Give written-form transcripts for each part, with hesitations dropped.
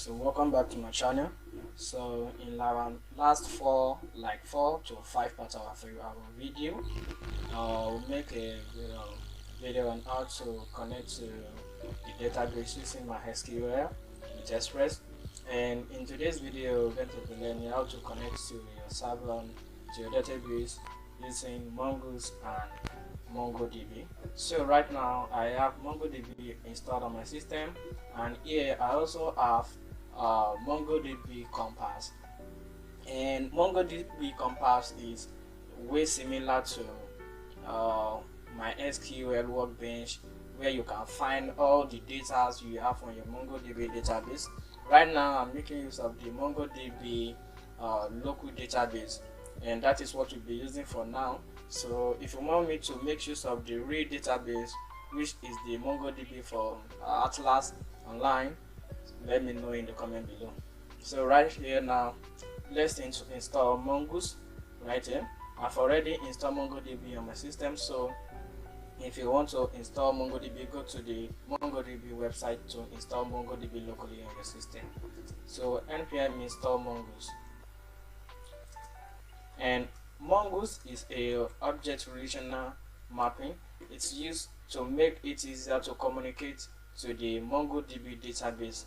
so welcome back to my channel. So in our last four to five parts of our video, we'll make a video on how to connect to the database using my SQL with Express. And in today's video, we're going to be learning how to connect to your server to your database using Mongoose and Mongodb. So right now I have Mongodb installed on my system, and here I also have Mongodb Compass. And Mongodb Compass is way similar to my SQL workbench, where you can find all the data you have on your Mongodb database. Right now I'm making use of the Mongodb local database, and that is what we'll be using for now. So if you want me to make use of the real database, which is the Mongodb for Atlas Online, let me know in the comment below. So right here now, let's install Mongoose right here. I've already installed Mongodb on my system, so if you want to install Mongodb, go to the Mongodb website to install Mongodb locally on your system. So npm install Mongoose. And Mongoose is a object relational mapping. It's used to make it easier to communicate to the Mongodb database,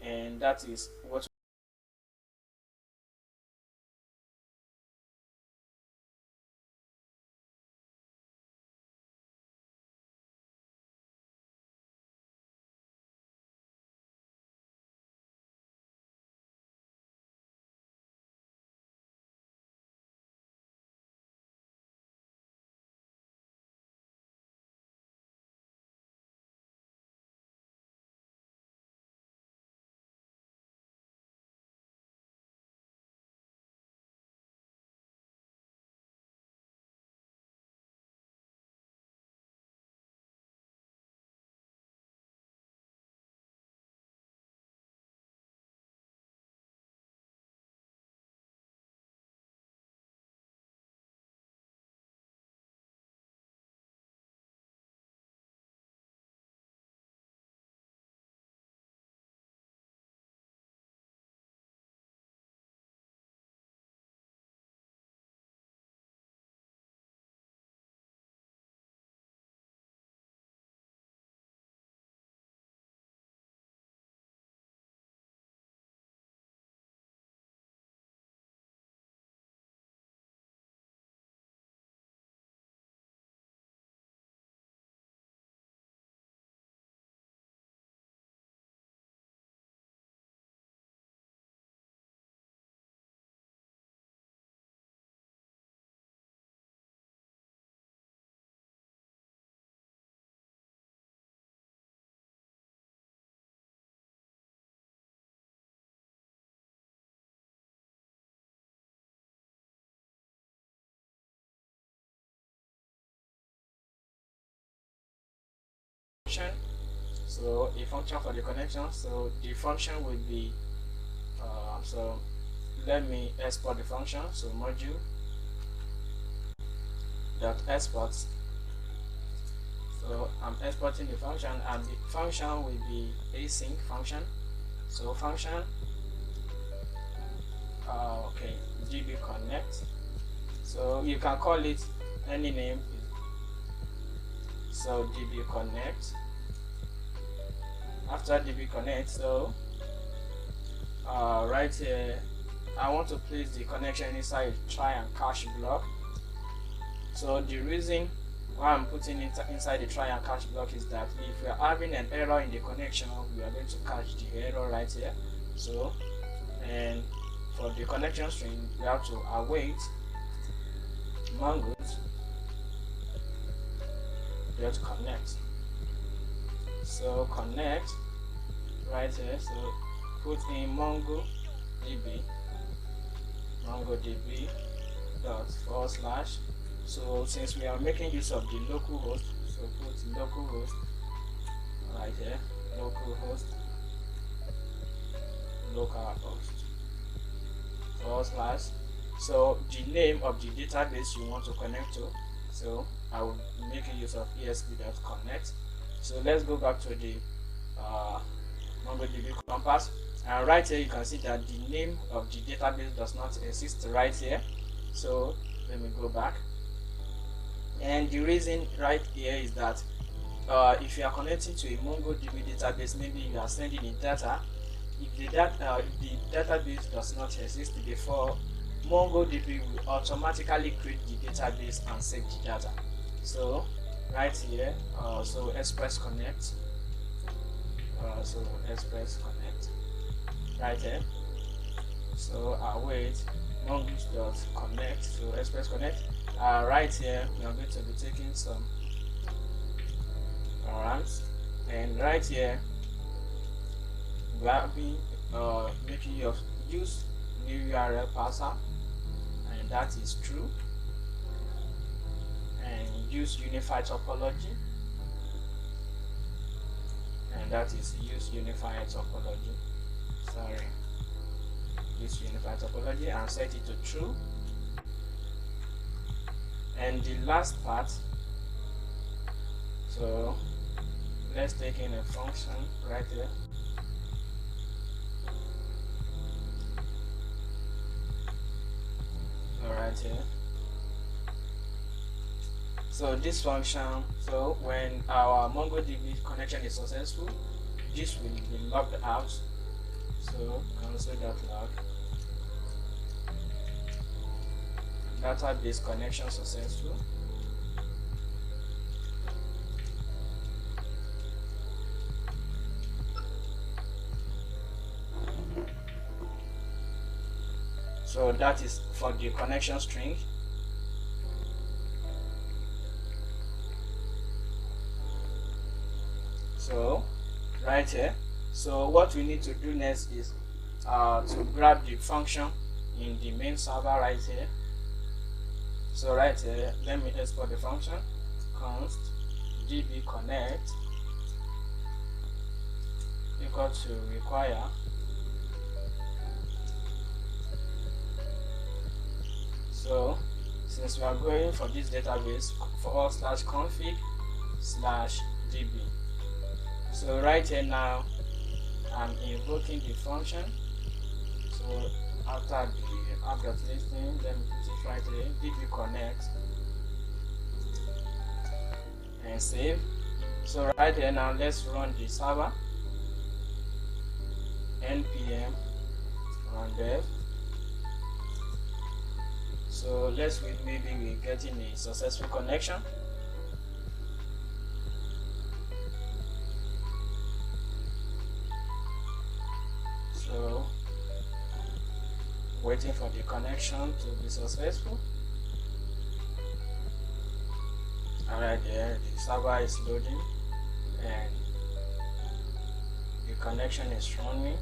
and that is what function. So a function for the connection. So the function will be so let me export the function. So module dot export. So I'm exporting the function, and the function will be async function. So function okay, db connect. So you can call it any name. So db connect. After db connect, so right here I want to place the connection inside try and catch block. So the reason why I'm putting it inside the try and catch block is that if we are having an error in the connection, we are going to catch the error right here. So, and for the connection string, we have to await Mongoose dot connect. So connect right here. So put in Mongodb dot / So since we are making use of the local host, so put local host right here, local host / so the name of the database you want to connect to. So I will make use of esp.connect. So let's go back to the Mongodb Compass, And right here you can see that the name of the database does not exist right here. So let me go back. And the reason right here is that if you are connecting to a Mongodb database, maybe you are sending in data. If the database does not exist before, Mongodb will automatically create the database and save the data. So right here, so Express Connect, right here. So I'll wait. Mongoose.connect, so Express Connect. Right here, we are going to be taking some params, and right here we are being making use new URL parser, and that is true, and use unified topology, and that is use unified topology. Use unified topology and set it to true. And the last part, so let's take in a function right here. Right here. So this function, so when our MongoDB connection is successful, this will be logged out. So console.log database connection successful. So that is for the connection string. So right here, so what we need to do next is to grab the function in the main server right here. So right here, let me export the function const db connect equal to require So since we are going for this database, /config/db. So right here now I'm invoking the function. So after the app.listing, let me put it right here, db connect, and save. So right here now let's run the server, npm run dev. So let's wait, maybe we're getting a successful connection. So waiting for the connection to be successful. Alright, there the server is loading and the connection is running.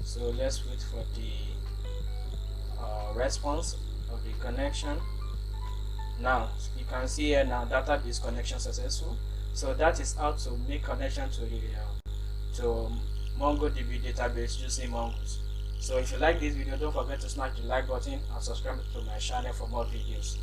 So let's wait for the response of the connection. Now you can see here now database connection successful. So that is how to make connection to the MongoDB database using Mongoose. So if you like this video, don't forget to smash the like button and subscribe to my channel for more videos.